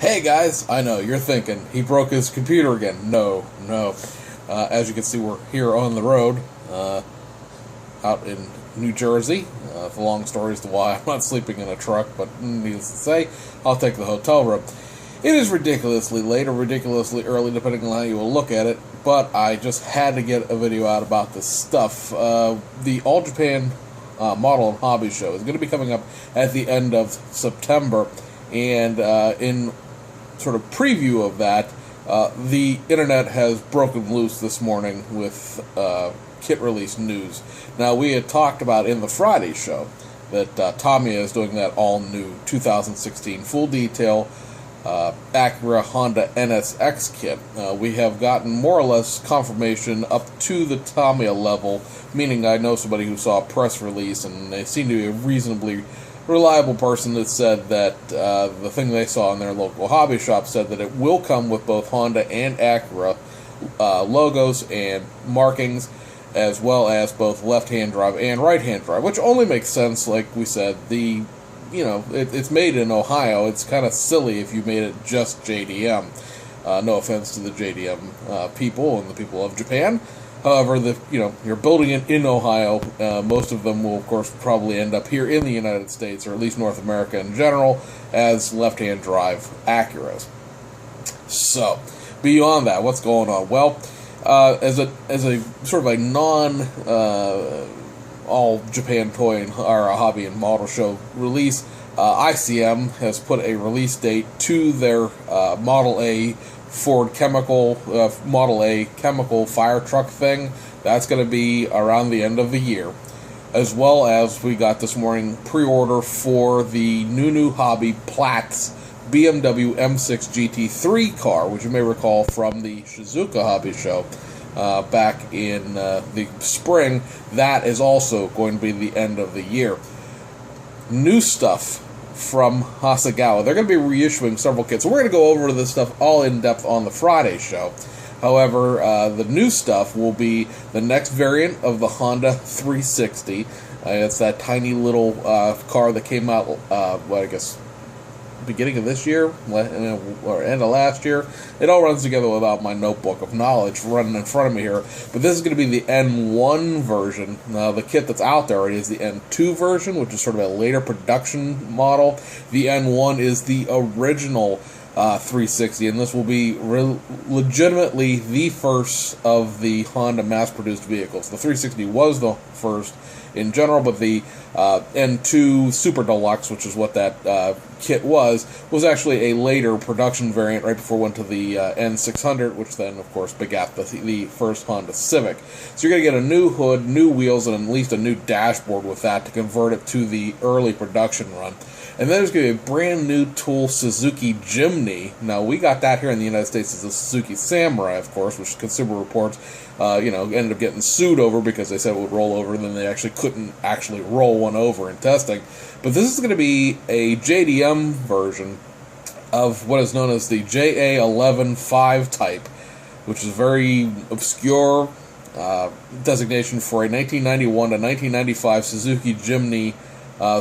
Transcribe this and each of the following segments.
Hey guys, I know, you're thinking, he broke his computer again. No, no. As you can see, we're here on the road, out in New Jersey. The long story as to why I'm not sleeping in a truck, but needless to say, I'll take the hotel room. It is ridiculously late or ridiculously early, depending on how you will look at it, but I just had to get a video out about this stuff. The All Japan Model and Hobby Show is going to be coming up at the end of September, and in sort of preview of that, the internet has broken loose this morning with kit release news. Now, we had talked about in the Friday show that Tamiya is doing that all-new 2016 full detail Acura Honda NSX kit. We have gotten more or less confirmation up to the Tamiya level, meaning I know somebody who saw a press release, and they seem to be a reasonably reliable person that said that the thing they saw in their local hobby shop said that it will come with both Honda and Acura logos and markings, as well as both left-hand drive and right-hand drive, which only makes sense. Like we said, it's made in Ohio. It's kind of silly if you made it just JDM. No offense to the JDM people and the people of Japan. However, you're building it in Ohio. Most of them will, of course, probably end up here in the United States, or at least North America in general, as left-hand drive Acuras. So, beyond that, what's going on? Well, as a sort of a non all Japan toy or a hobby and model show release, ICM has put a release date to their Model A Ford chemical Model A chemical fire truck thing. That's going to be around the end of the year, as well as we got this morning pre-order for the new hobby Platts BMW M6 GT3 car, which you may recall from the Shizuoka Hobby Show back in the spring. That is also going to be the end of the year. New stuff from Hasegawa. They're going to be reissuing several kits. So we're going to go over this stuff all in depth on the Friday show. However, the new stuff will be the next variant of the Honda 360. It's that tiny little car that came out, beginning of this year or end of last year. It all runs together without my notebook of knowledge running in front of me here. But this is going to be the N1 version. The kit that's out there already is the N2 version, which is sort of a later production model. The N1 is the original 360, and this will be legitimately the first of the Honda mass-produced vehicles. The 360 was the first in general, but the N2 Super Deluxe, which is what that kit was actually a later production variant right before it went to the N600, which then, of course, begat the first Honda Civic. So you're going to get a new hood, new wheels, and at least a new dashboard with that to convert it to the early production run. And then there's going to be a brand new tool Suzuki Jimny. Now, we got that here in the United States as a Suzuki Samurai, of course, which Consumer Reports, ended up getting sued over because they said it would roll over, and then they actually couldn't actually roll one over in testing. But this is going to be a JDM version of what is known as the JA11-5 type, which is a very obscure designation for a 1991 to 1995 Suzuki Jimny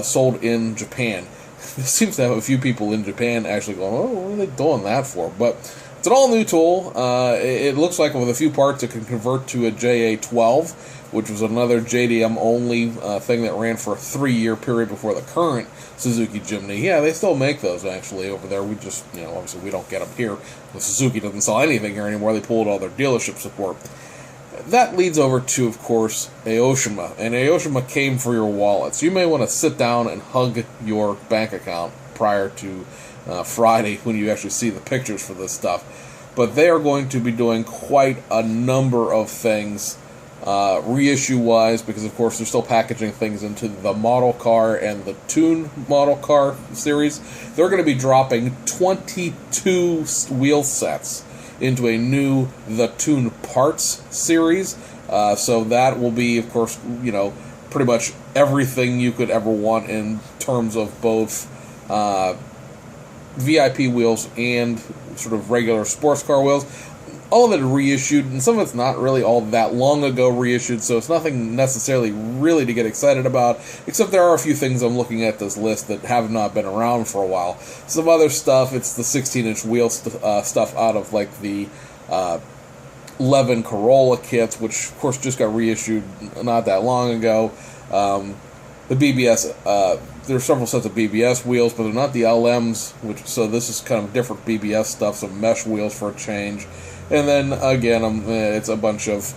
sold in Japan. There seems to have a few people in Japan actually going, oh, what are they doing that for? But it's an all-new tool. It looks like with a few parts it can convert to a JA12, which was another JDM-only thing that ran for a 3-year period before the current Suzuki Jimny. Yeah, they still make those, actually, over there. We just, obviously we don't get them here. The Suzuki doesn't sell anything here anymore. They pulled all their dealership support. That leads over to, of course, Aoshima. And Aoshima came for your wallet. So you may want to sit down and hug your bank account prior to Friday when you actually see the pictures for this stuff. But they are going to be doing quite a number of things reissue-wise, because, of course, they're still packaging things into the model car and the Tune model car series. They're going to be dropping 22 wheel sets into a new The Tune Parts series. So that will be, of course, pretty much everything you could ever want in terms of both VIP wheels and sort of regular sports car wheels. all of it reissued, and some of it's not really all that long ago reissued, so it's nothing necessarily really to get excited about, except there are a few things I'm looking at this list that have not been around for a while. Some other stuff, it's the 16-inch wheel stuff out of like the Levin Corolla kits, which of course just got reissued not that long ago. The BBS, there's several sets of BBS wheels, but they're not the LMs, so this is kind of different BBS stuff, some mesh wheels for a change. And then again, it's a bunch of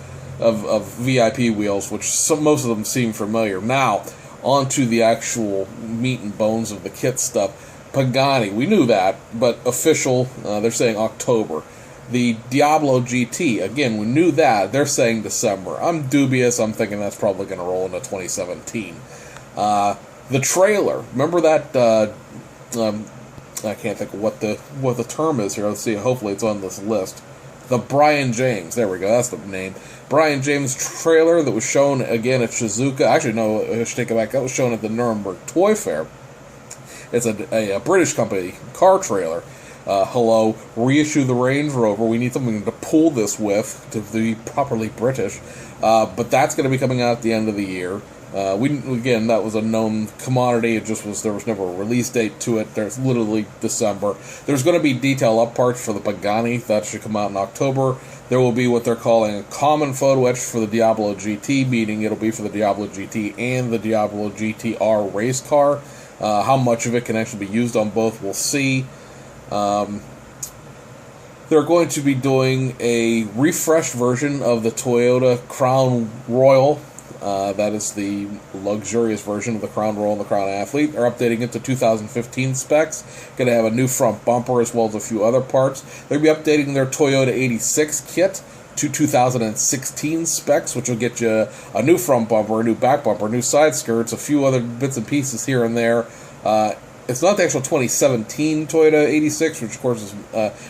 VIP wheels, which most of them seem familiar. Now, onto the actual meat and bones of the kit stuff. Pagani, we knew that, but official, they're saying October. The Diablo GT, again, we knew that. They're saying December. I'm dubious. I'm thinking that's probably going to roll into 2017. The trailer, remember that? I can't think of what the term is here. Let's see. Hopefully, it's on this list. The Brian James. There we go. That's the name. Brian James trailer that was shown again at Shizuoka. Actually, no, I should take it back. That was shown at the Nuremberg Toy Fair. It's a British company car trailer. Hello, reissue the Range Rover. We need something to pull this with to be properly British. But that's going to be coming out at the end of the year. Again, that was a known commodity. It just was, there was never a release date to it. There's literally December. There's going to be detail up parts for the Pagani. That should come out in October. There will be what they're calling a common photo etch for the Diablo GT, meaning it'll be for the Diablo GT and the Diablo GTR race car. How much of it can actually be used on both, we'll see. They're going to be doing a refreshed version of the Toyota Crown Royal. That is the luxurious version of the Crown Royal and the Crown Athlete. They're updating it to 2015 specs. Going to have a new front bumper as well as a few other parts. They'll be updating their Toyota 86 kit to 2016 specs, which will get you a new front bumper, a new back bumper, new side skirts, a few other bits and pieces here and there. It's not the actual 2017 Toyota 86, which of course is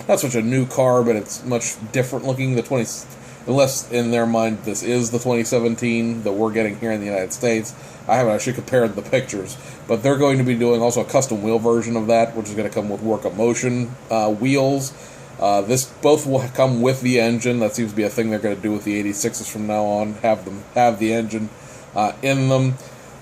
not such a new car, but it's much different looking. Unless in their mind this is the 2017 that we're getting here in the United States. I haven't actually compared the pictures, but they're going to be doing also a custom wheel version of that, which is going to come with Work of Motion wheels. This both will come with the engine. That seems to be a thing they're going to do with the 86s from now on. Have them have the engine in them.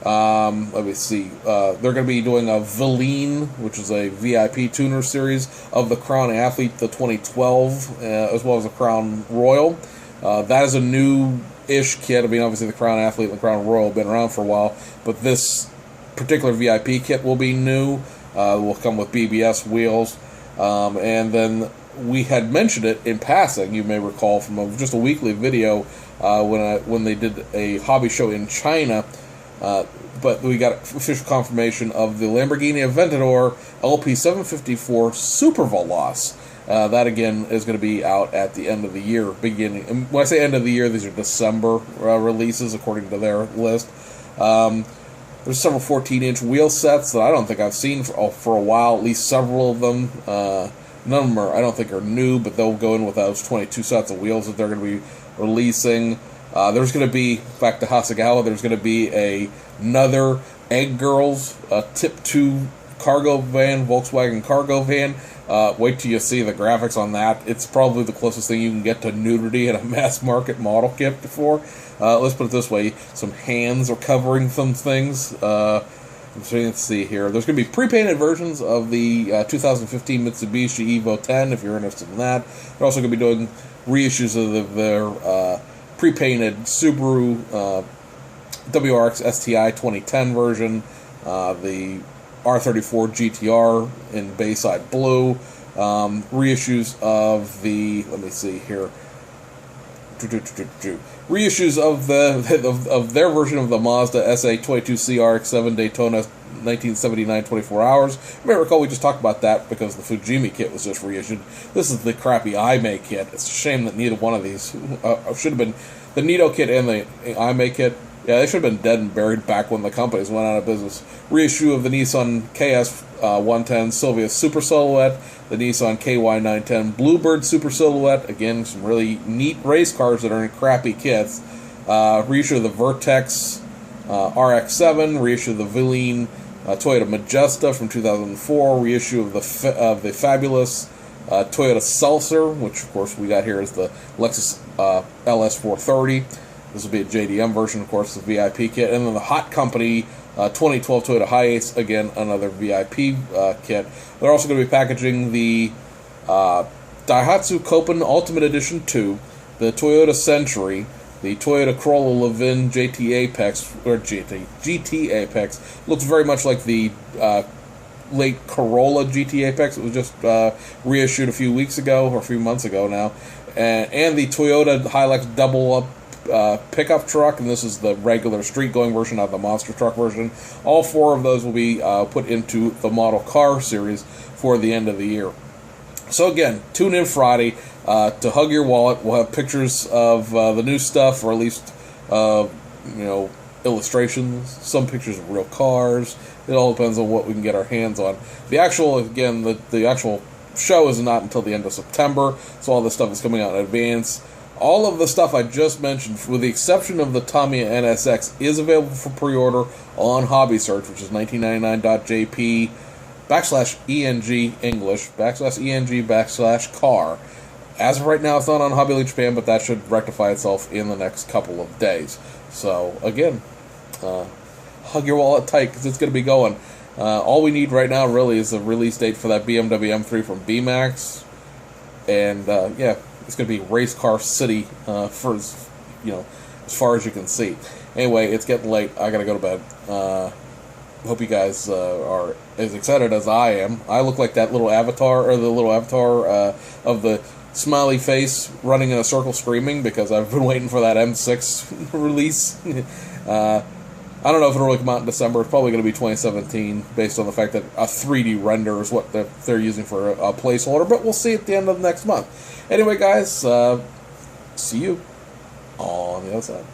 Let me see. They're going to be doing a Valine, which is a VIP tuner series of the Crown Athlete, the 2012, as well as the Crown Royal. That is a new-ish kit. I mean, obviously the Crown Athlete and the Crown Royal have been around for a while, but this particular VIP kit will be new. Will come with BBS wheels, and then we had mentioned it in passing. You may recall from just a weekly video when they did a hobby show in China. But we got official confirmation of the Lamborghini Aventador LP754 Super Veloce. That again is going to be out at the end of the year. And when I say end of the year, these are December releases according to their list. There's several 14-inch wheel sets that I don't think I've seen for a while. At least several of them. None of them I don't think are new, but they'll go in with those 22 sets of wheels that they're going to be releasing. There's going to be, back to Hasegawa, there's going to be another Egg Girls Tip 2 cargo van, Volkswagen cargo van. Wait till you see the graphics on that. It's probably the closest thing you can get to nudity in a mass market model kit before. Let's put it this way, some hands are covering some things. Let's see here. There's going to be pre-painted versions of the 2015 Mitsubishi Evo 10, if you're interested in that. They're also going to be doing reissues of their pre-painted Subaru WRX STI 2010 version, the R34 GTR in Bayside Blue, reissues of the, let me see here, reissues of of their version of the Mazda SA22 CRX7 Daytona 1979 24 hours. You may recall we just talked about that because the Fujimi kit was just reissued. This is the crappy Aimei kit. It's a shame that neither one of these should have been, the Nito kit and the Aimei kit. Yeah, they should have been dead and buried back when the companies went out of business. Reissue of the Nissan KS 110 Silvia Super Silhouette, the Nissan KY 910 Bluebird Super Silhouette. Again, some really neat race cars that are in crappy kits. Reissue of the Vertex RX-7. Reissue of the Valine Toyota Majesta from 2004. Reissue of the fabulous Toyota Seltzer, which of course we got here is the Lexus LS430. This will be a JDM version, of course, the VIP kit. And then the Hot Company 2012 Toyota Hiace, again, another VIP kit. They're also going to be packaging the Daihatsu Copen Ultimate Edition 2, the Toyota Century, the Toyota Corolla Levin GT Apex, or GT Apex. Looks very much like the late Corolla GT Apex. It was just reissued a few weeks ago, or a few months ago now. And the Toyota Hilux double-up pickup truck, and this is the regular street-going version, not the monster truck version. All four of those will be put into the model car series for the end of the year. So again, tune in Friday to Hug Your Wallet. We'll have pictures of the new stuff, or at least illustrations, some pictures of real cars. It all depends on what we can get our hands on. The actual, again, the actual show is not until the end of September, so all this stuff is coming out in advance. All of the stuff I just mentioned, with the exception of the Tamiya NSX, is available for pre-order on Hobby Search, which is 1999.jp /ENG English /ENG /car. As of right now, it's not on Hobby Link Japan, but that should rectify itself in the next couple of days. So, again, hug your wallet tight, because it's going to be going. All we need right now, really, is a release date for that BMW M3 from B-Max. And, yeah, it's going to be Race Car City for, as far as you can see. Anyway, it's getting late. I got to go to bed. Hope you guys are as excited as I am. I look like that little avatar, or the little avatar of the smiley face running in a circle screaming, because I've been waiting for that M6 release. I don't know if it'll really come out in December. It's probably going to be 2017, based on the fact that a 3D render is what they're using for a placeholder, but we'll see at the end of next month. Anyway, guys, see you on the other side.